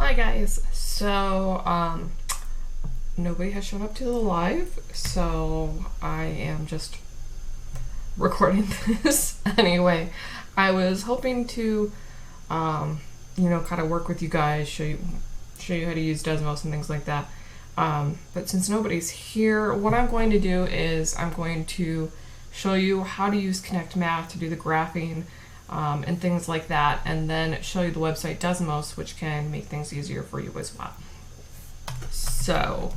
Hi guys. Nobody has shown up to the live, so I am just recording this anyway. I was hoping to, kind of work with you guys, show you how to use Desmos and things like that. But since nobody's here, what I'm going to do is I'm going to show you how to use Connect Math to do the graphing and things like that, and then show you the website Desmos, which can make things easier for you as well. So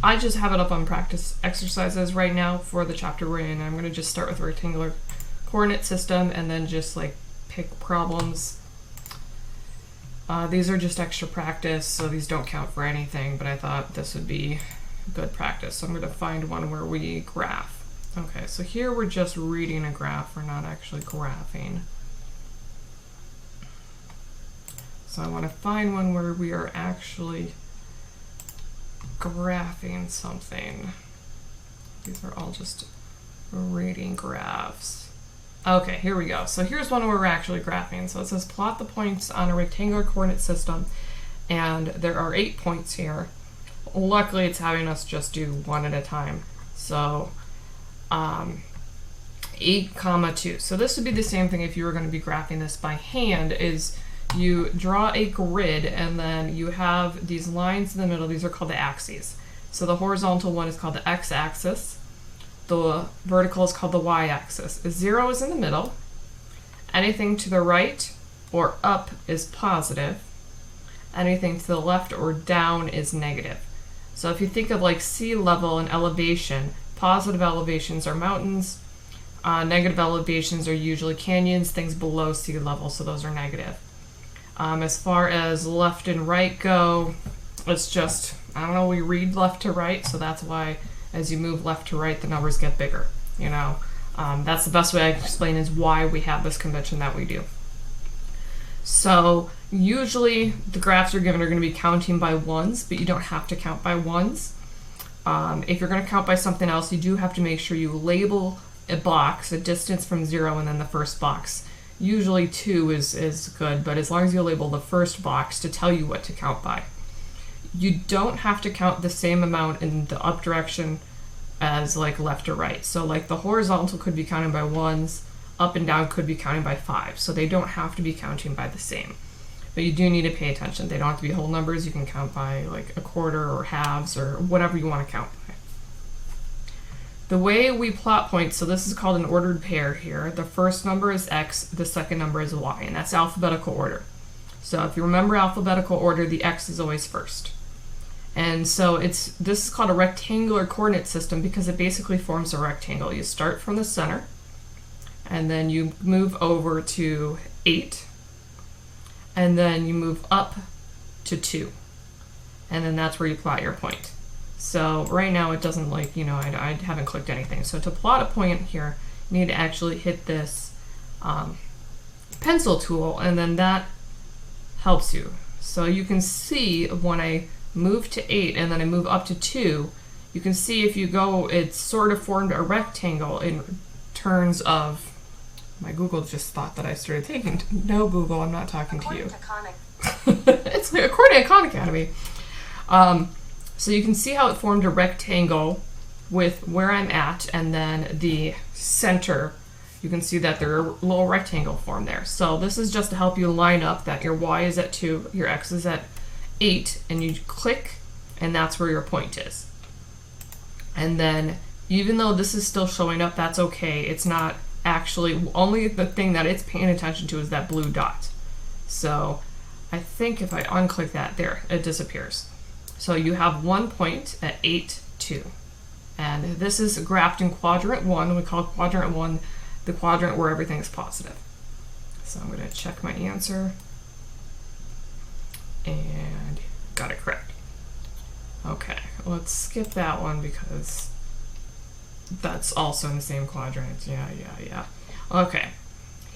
I just have it up on practice exercises right now for the chapter we're in. I'm going to just start with a rectangular coordinate system and then just like pick problems. These are just extra practice, so these don't count for anything, but I thought this would be good practice. So I'm going to find one where we graph. Okay, so here we're just reading a graph, we're not actually graphing. So I want to find one where we are actually graphing something. These are all just reading graphs. Okay, here we go. So here's one where we're actually graphing. So it says plot the points on a rectangular coordinate system, and there are 8 points here. Luckily it's having us just do one at a time. So 8, 2. So this would be the same thing if you were going to be graphing this by hand. Is you draw a grid and then you have these lines in the middle. These are called the axes. So the horizontal one is called the x-axis. The vertical is called the y-axis. 0 is in the middle. Anything to the right or up is positive. Anything to the left or down is negative. So if you think of like sea level and elevation, positive elevations are mountains. Negative elevations are usually canyons, things below sea level, so those are negative. As far as left and right go, it's just, we read left to right, so that's why as you move left to right, the numbers get bigger, That's the best way I can explain is why we have this convention that we do. So usually the graphs you're given are going to be counting by ones, but you don't have to count by ones. If you're going to count by something else, you do have to make sure you label a box, a distance from 0, and then the first box. Usually 2 is good, but as long as you label the first box to tell you what to count by. You don't have to count the same amount in the up direction as like left or right. So like the horizontal could be counted by ones, up and down could be counted by 5. So they don't have to be counting by the same. But you do need to pay attention. They don't have to be whole numbers. You can count by like a quarter or halves or whatever you want to count by. The way we plot points, so this is called an ordered pair here. The first number is x, the second number is y, and that's alphabetical order. So if you remember alphabetical order, the x is always first. And so this is called a rectangular coordinate system because it basically forms a rectangle. You start from the center, and then you move over to 8, and then you move up to 2, and then that's where you plot your point. So right now it doesn't I haven't clicked anything. So to plot a point here, you need to actually hit this pencil tool, and then that helps you. So you can see when I move to 8 and then I move up to 2, you can see if you go, it's sort of formed a rectangle in terms of, my Google just thought that I started taking, no Google, I'm not talking to you. It's like according to Khan Academy. So you can see how it formed a rectangle with where I'm at, and then the center, you can see that there are a little rectangle formed there. So this is just to help you line up that your y is at 2, your x is at 8, and you click, and that's where your point is. And then even though this is still showing up, that's okay. It's not actually, only the thing that it's paying attention to is that blue dot. So I think if I unclick that, there, it disappears. So you have 1 point at 8, 2. And this is graphed in quadrant 1. We call quadrant 1 the quadrant where everything is positive. So I'm going to check my answer. And got it correct. Okay, let's skip that one because that's also in the same quadrant. Yeah. Okay,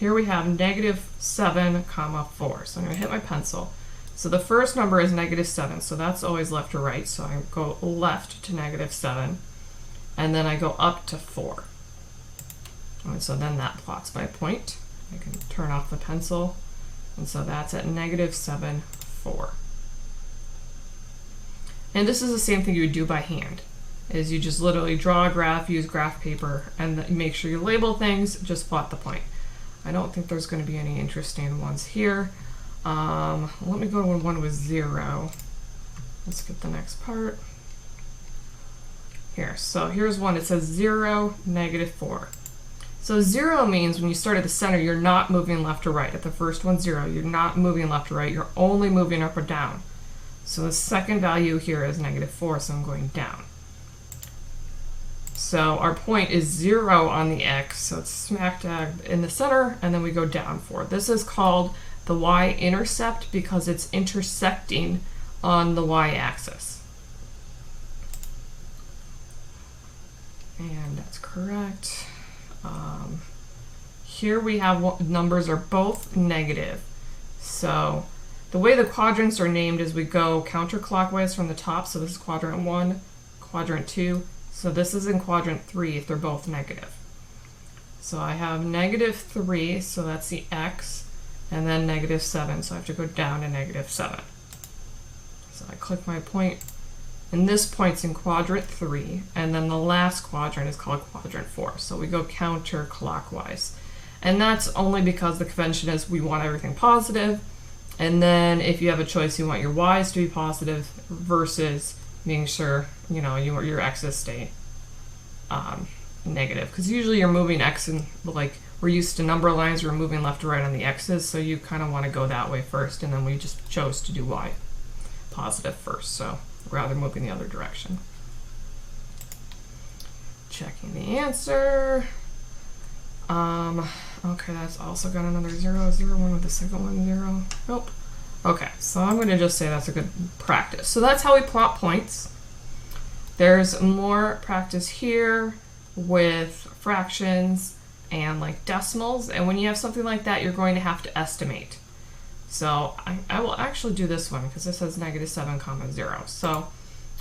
here we have -7, 4. So I'm going to hit my pencil. So the first number is -7, so that's always left or right. So I go left to -7, and then I go up to 4. And so then that plots my point. I can turn off the pencil, and so that's at -7, 4. And this is the same thing you would do by hand, is you just literally draw a graph, use graph paper, and make sure you label things, just plot the point. I don't think there's going to be any interesting ones here. Let me go to one with 0. Let's get the next part. Here, so here's one. It says 0, -4. So 0 means when you start at the center, you're not moving left or right. At the first one, 0, you're not moving left or right. You're only moving up or down. So the second value here is -4, so I'm going down. So our point is 0 on the x, so it's smack dab in the center, and then we go down 4. This is called the y-intercept because it's intersecting on the y-axis. And that's correct. Here we have numbers are both negative. So the way the quadrants are named is we go counterclockwise from the top. So this is quadrant 1, quadrant 2. So this is in quadrant 3 if they're both negative. So I have -3, so that's the x, and then -7, so I have to go down to -7. So I click my point, and this point's in quadrant 3, and then the last quadrant is called quadrant 4. So we go counterclockwise. And that's only because the convention is we want everything positive, and then if you have a choice, you want your y's to be positive versus making sure, you know, your x's stay negative. Because usually you're moving x and, like, we're used to number lines, we're moving left to right on the x's, so you kind of want to go that way first, and then we just chose to do y positive first, so rather moving the other direction. Checking the answer. Okay, that's also got another 0, 0, 1 with the second one, 0. Nope. Okay, so I'm going to just say that's a good practice. So that's how we plot points. There's more practice here with fractions and like decimals, and when you have something like that, you're going to have to estimate. So I will actually do this one because this says -7, 0. So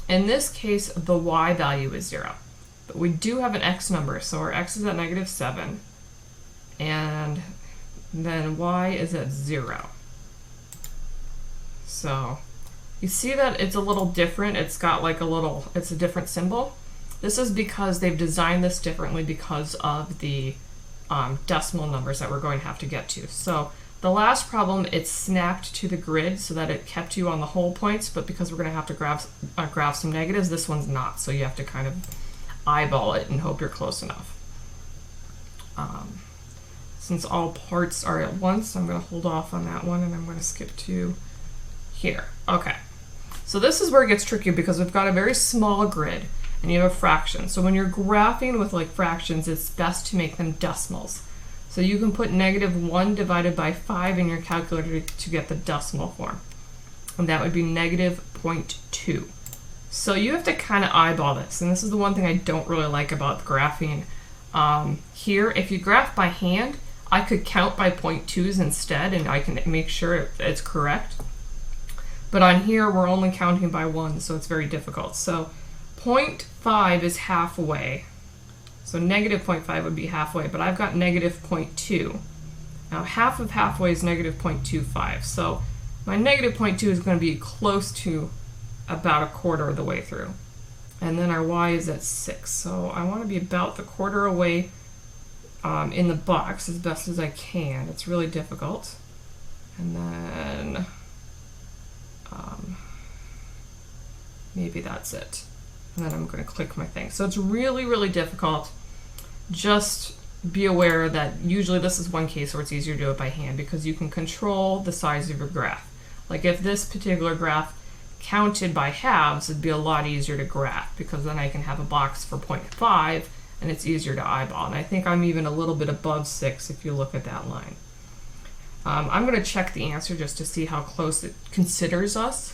in this case, the y value is 0. But we do have an x number, so our x is at -7, and then y is at 0. So you see that it's a little different. It's got like it's a different symbol. This is because they've designed this differently because of the decimal numbers that we're going to have to get to. So the last problem, it snapped to the grid so that it kept you on the whole points, but because we're going to have to graph some negatives, this one's not. So you have to kind of eyeball it and hope you're close enough. Since all parts are at once, I'm going to hold off on that one, and I'm going to skip to here. Okay, so this is where it gets tricky because we've got a very small grid and you have a fraction. So when you're graphing with like fractions, it's best to make them decimals. So you can put -1 divided by 5 in your calculator to get the decimal form, and that would be -0.2. So you have to kind of eyeball this, and this is the one thing I don't really like about graphing. Here, if you graph by hand, I could count by 0.2s instead, and I can make sure it's correct. But on here, we're only counting by 1, so it's very difficult. So 0.5 is halfway. So -0.5 would be halfway, but I've got -0.2. Now half of halfway is -0.25. So my -0.2 is going to be close to about a quarter of the way through. And then our y is at 6. So I want to be about the quarter away in the box as best as I can. It's really difficult. And then maybe that's it. And then I'm going to click my thing. So it's really, really difficult. Just be aware that usually this is one case where it's easier to do it by hand because you can control the size of your graph. Like if this particular graph counted by halves, it'd be a lot easier to graph because then I can have a box for 0.5 and it's easier to eyeball. And I think I'm even a little bit above 6 if you look at that line. I'm going to check the answer just to see how close it considers us.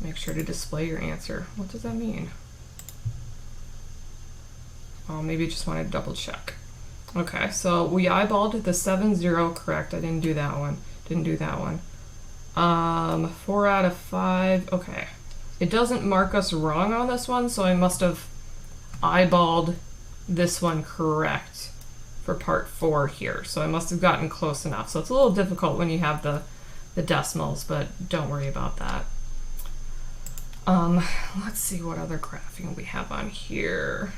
Make sure to display your answer. What does that mean? Oh, maybe you just want to double check. Okay, so we eyeballed the 7, 0, correct. I didn't do that one. Didn't do that one. 4 out of 5. Okay. It doesn't mark us wrong on this one, so I must have eyeballed this one correct for part 4 here. So I must have gotten close enough. So it's a little difficult when you have the decimals, but don't worry about that. Let's see what other graphing we have on here.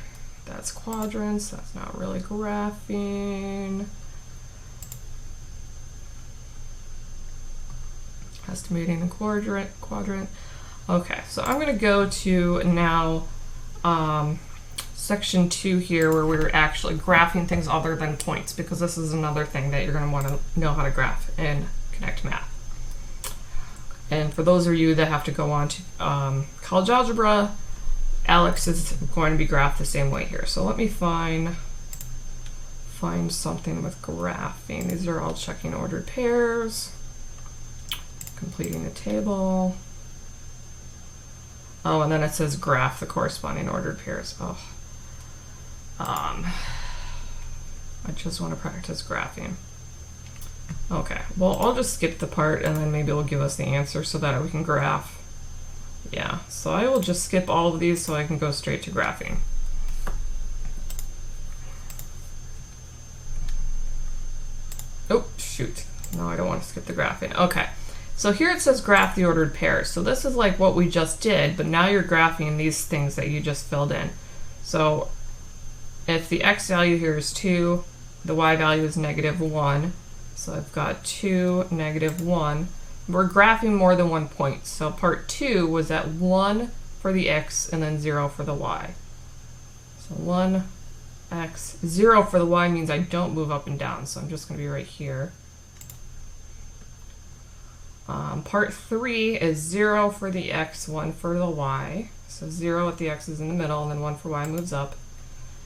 That's quadrants, that's not really graphing. Estimating the quadrant. Okay, so I'm going to go to now section 2 here, where we're actually graphing things other than points, because this is another thing that you're going to want to know how to graph in Connect Math. And for those of you that have to go on to college algebra, Alex is going to be graphed the same way here. So let me find something with graphing. These are all checking ordered pairs. Completing the table. Oh, and then it says graph the corresponding ordered pairs. Oh. I just want to practice graphing. Okay, well, I'll just skip the part and then maybe it'll give us the answer so that we can graph. Yeah, so I will just skip all of these so I can go straight to graphing. Oh, shoot. No, I don't want to skip the graphing. Okay. So here it says graph the ordered pairs. So this is like what we just did, but now you're graphing these things that you just filled in. So if the x value here is 2, the y value is -1. So I've got 2, -1. We're graphing more than 1 point. So part 2 was at 1 for the x and then 0 for the y. So 1, x, 0 for the y means I don't move up and down. So I'm just going to be right here. Part 3 is 0 for the x, 1 for the y. So 0 at the x is in the middle, and then 1 for y moves up.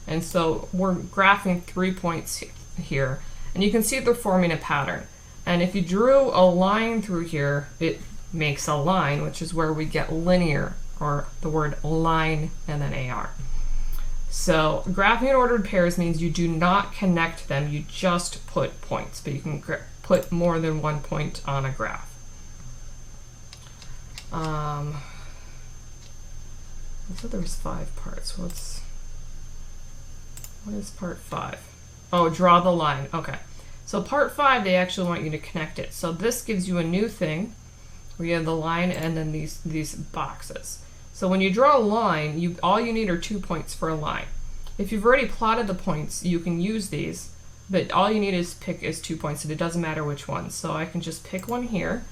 And so we're graphing 3 points here. And you can see they're forming a pattern. And if you drew a line through here, it makes a line, which is where we get linear, or the word line and then AR. So graphing ordered pairs means you do not connect them, you just put points, but you can put more than 1 point on a graph. I said there was 5 parts. What is part 5? Oh, draw the line. Okay. So part 5, they actually want you to connect it. So this gives you a new thing where you have the line and then these boxes. So when you draw a line, all you need are 2 points for a line. If you've already plotted the points, you can use these, but all you need is 2 points, and it doesn't matter which one. So I can just pick one here,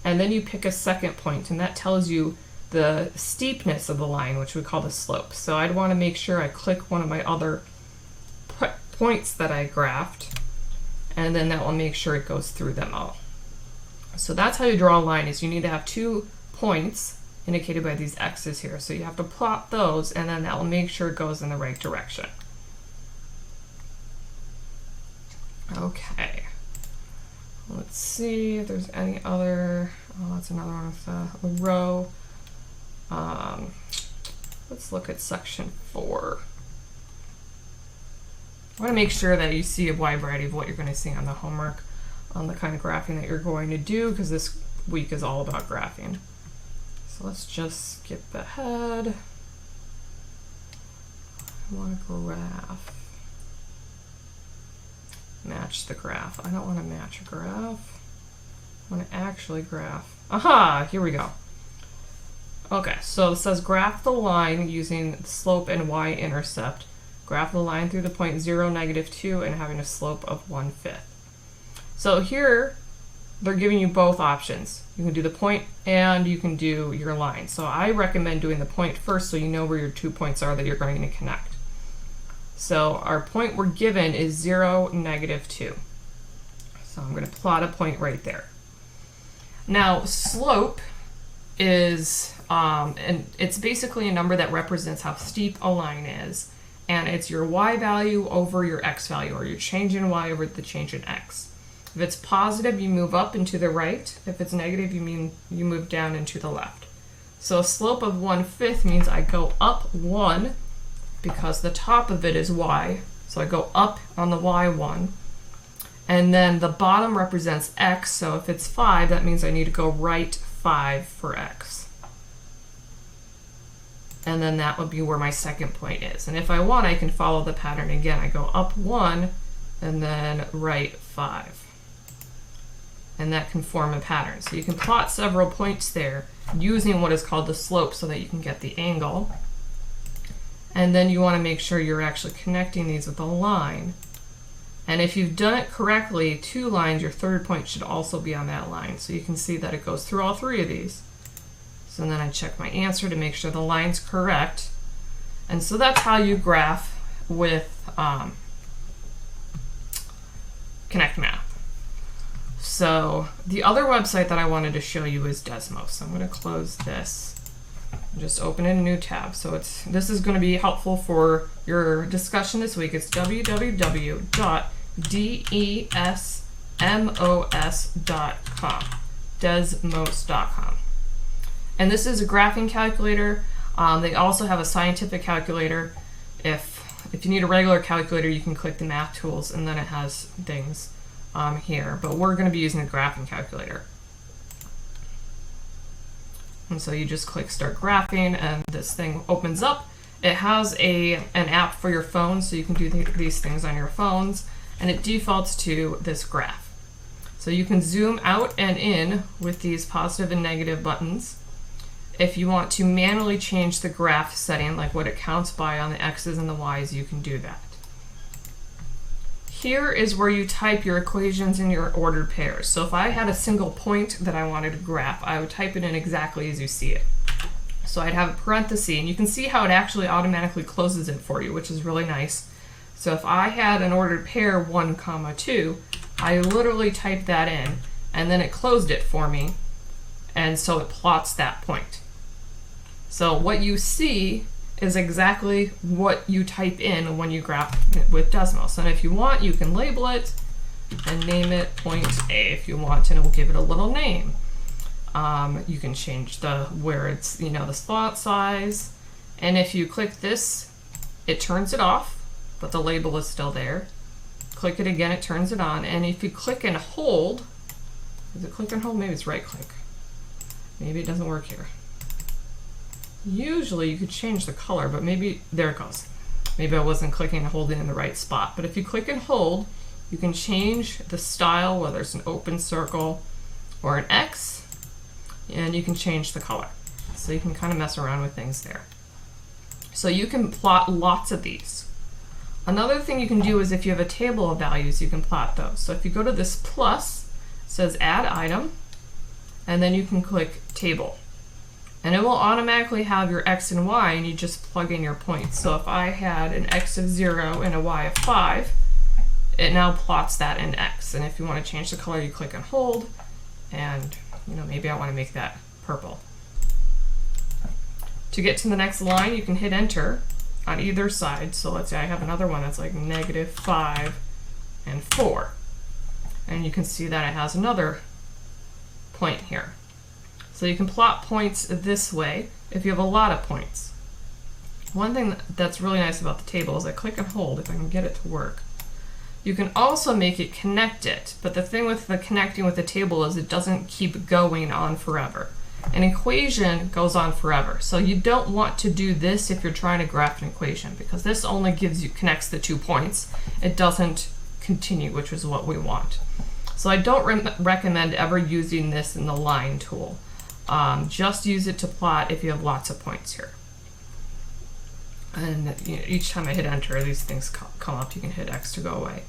and then you pick a second point, and that tells you the steepness of the line, which we call the slope. So I'd want to make sure I click one of my other points that I graphed, and then that will make sure it goes through them all. So that's how you draw a line, is you need to have 2 points indicated by these X's here. So you have to plot those, and then that will make sure it goes in the right direction. Okay. Let's see if there's any other. Oh, that's another one with a row. Let's look at section 4. I want to make sure that you see a wide variety of what you're going to see on the homework, on the kind of graphing that you're going to do, because this week is all about graphing. So let's just skip ahead. I want to graph. Match the graph. I don't want to match a graph. I want to actually graph. Aha! Here we go. Okay, so it says graph the line using slope and y-intercept. Graph the line through the point 0, -2, and having a slope of 1/5. So here, they're giving you both options. You can do the point and you can do your line. So I recommend doing the point first so you know where your 2 points are that you're going to connect. So our point we're given is 0, -2. So I'm going to plot a point right there. Now, slope is, and it's basically a number that represents how steep a line is. And it's your y value over your x value, or your change in y over the change in x. If it's positive, you move up and to the right. If it's negative, you move down and to the left. So a slope of 1/5 means I go up 1 because the top of it is y. So I go up on the y1. And then the bottom represents x. So if it's 5, that means I need to go right 5 for x. And then that would be where my second point is. And if I want, I can follow the pattern again. I go up 1 and then right 5. and that can form a pattern. So you can plot several points there using what is called the slope so that you can get the angle. And then you want to make sure you're actually connecting these with a line. And if you've done it correctly, 2 lines, your third point should also be on that line. So you can see that it goes through all 3 of these. So then I check my answer to make sure the line's correct. And so that's how you graph with Connect Math. So the other website that I wanted to show you is Desmos. So I'm going to close this and just open in a new tab. So this is going to be helpful for your discussion this week. It's www.desmos.com. Desmos.com. And this is a graphing calculator. They also have a scientific calculator. If you need a regular calculator, you can click the math tools and then it has things here. But we're going to be using a graphing calculator. And so you just click start graphing and this thing opens up. It has an app for your phone, so you can do these things on your phones, and it defaults to this graph. So you can zoom out and in with these positive and negative buttons. If you want to manually change the graph setting, like what it counts by on the X's and the Y's, you can do that. Here is where you type your equations in your ordered pairs. So if I had a single point that I wanted to graph, I would type it in exactly as you see it. So I'd have a parenthesis, and you can see how it actually automatically closes it for you, which is really nice. So if I had an ordered pair 1, 2, I literally typed that in, and then it closed it for me, and so it plots that point. So what you see is exactly what you type in when you graph with Desmos. And if you want, you can label it and name it point A if you want, and it will give it a little name. You can change where it's, the font size. And if you click this, it turns it off, but the label is still there. Click it again, it turns it on. And if you click and hold, is it click and hold? Maybe it's right click. Maybe it doesn't work here. Usually you could change the color, but maybe, there it goes. Maybe I wasn't clicking and holding in the right spot. But if you click and hold, you can change the style, whether it's an open circle or an X, and you can change the color. So you can kind of mess around with things there. So you can plot lots of these. Another thing you can do is if you have a table of values, you can plot those. So if you go to this plus, it says add item, and then you can click table. And it will automatically have your X and Y, and you just plug in your points. So if I had an X of 0 and a Y of 5, it now plots that in X. And if you want to change the color, you click and hold, and maybe I want to make that purple. To get to the next line, you can hit enter on either side. So let's say I have another one that's like -5 and 4. And you can see that it has another point here. So you can plot points this way if you have a lot of points. One thing that's really nice about the table is I click and hold, if I can get it to work. You can also make it connect it, but the thing with the connecting with the table is it doesn't keep going on forever. An equation goes on forever, so you don't want to do this if you're trying to graph an equation, because this only connects the 2 points. It doesn't continue, which is what we want. So I don't recommend ever using this in the line tool. Just use it to plot if you have lots of points here. And each time I hit enter, these things come up. You can hit X to go away.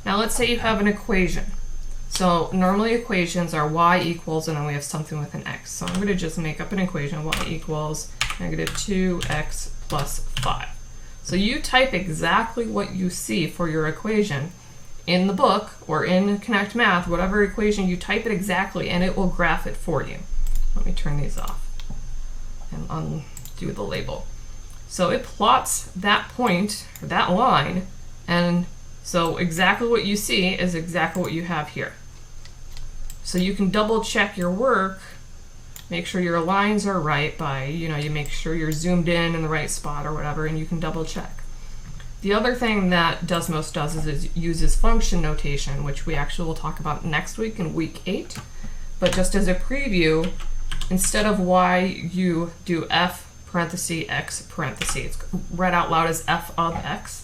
Now let's say you have an equation. So normally equations are y equals, and then we have something with an x. So I'm going to just make up an equation, y equals -2x plus 5. So you type exactly what you see for your equation in the book or in Connect Math, whatever equation, you type it exactly and it will graph it for you. Let me turn these off and undo the label. So it plots that point, or that line, and so exactly what you see is exactly what you have here. So you can double check your work, make sure your lines are right by, you make sure you're zoomed in the right spot or whatever, and you can double check. The other thing that Desmos does is it uses function notation, which we actually will talk about next week in week 8. But just as a preview, instead of y, you do f parenthesis x parenthesis. It's read out loud as f of x.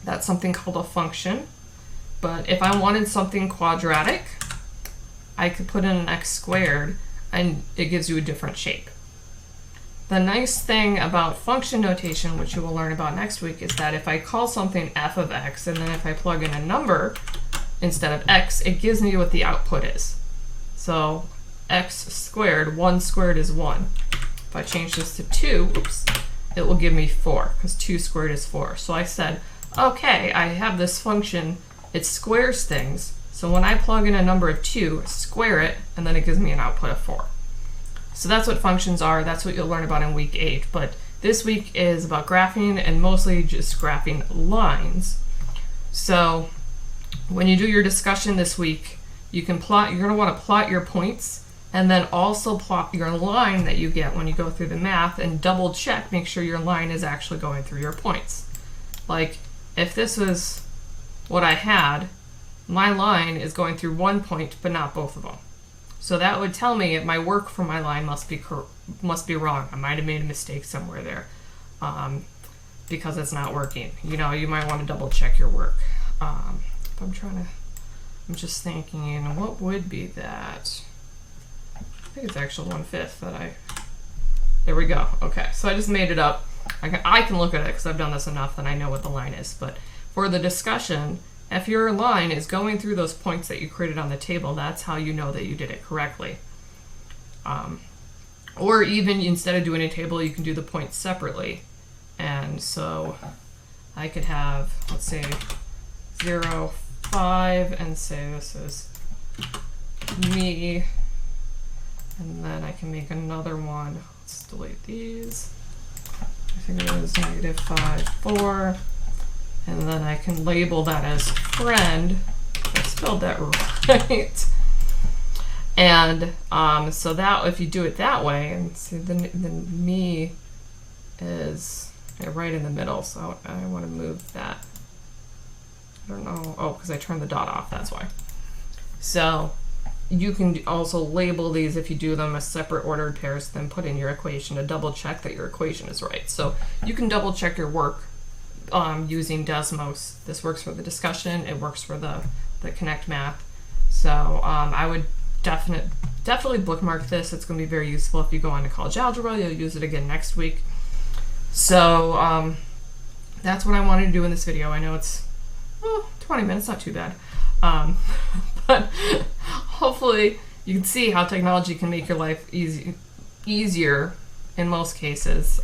That's something called a function. But if I wanted something quadratic, I could put in an x squared and it gives you a different shape. The nice thing about function notation, which you will learn about next week, is that if I call something f of x, and then if I plug in a number instead of x, it gives me what the output is. So x squared, 1 squared is 1. If I change this to 2, oops, it will give me 4, because 2 squared is 4. So I said, okay, I have this function, it squares things, so when I plug in a number of 2, square it, and then it gives me an output of 4. So that's what functions are. That's what you'll learn about in week 8. But this week is about graphing, and mostly just graphing lines. So when you do your discussion this week, you can plot, you're going to want to plot your points, and then also plot your line that you get when you go through the math, and double check, make sure your line is actually going through your points. Like, if this was what I had, my line is going through 1 point, but not both of them. So that would tell me if my work for my line must be wrong. I might have made a mistake somewhere there, because it's not working. You know, you might want to double check your work. I'm just thinking, what would be that? I think it's actually 1/5 that there we go. Okay, so I just made it up. I can look at it because I've done this enough that I know what the line is. But for the discussion, if your line is going through those points that you created on the table, that's how you know that you did it correctly. Or even instead of doing a table, you can do the points separately. And so I could have, let's say, 0, 5, and say this is me. And then I can make another one. Let's delete these. I think it was -5, 4. And then I can label that as friend. I spelled that right. And so that if you do it that way, and see the me is right in the middle, so I want to move that. I don't know. Oh, because I turned the dot off, that's why. So you can also label these if you do them as separate ordered pairs, then put in your equation to double check that your equation is right. So you can double check your work using Desmos. This works for the discussion, it works for the Connect math. So I would definitely bookmark this. It's going to be very useful if you go on to college algebra. You'll use it again next week. So that's what I wanted to do in this video. I know it's 20 minutes, not too bad. But hopefully you can see how technology can make your life easier in most cases.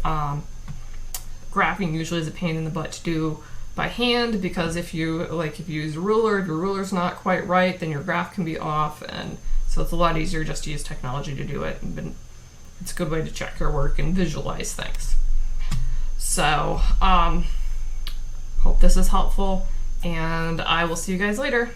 Graphing usually is a pain in the butt to do by hand, because if you use a ruler, if your ruler's not quite right, then your graph can be off, and so it's a lot easier just to use technology to do it. And it's a good way to check your work and visualize things. So hope this is helpful, and I will see you guys later.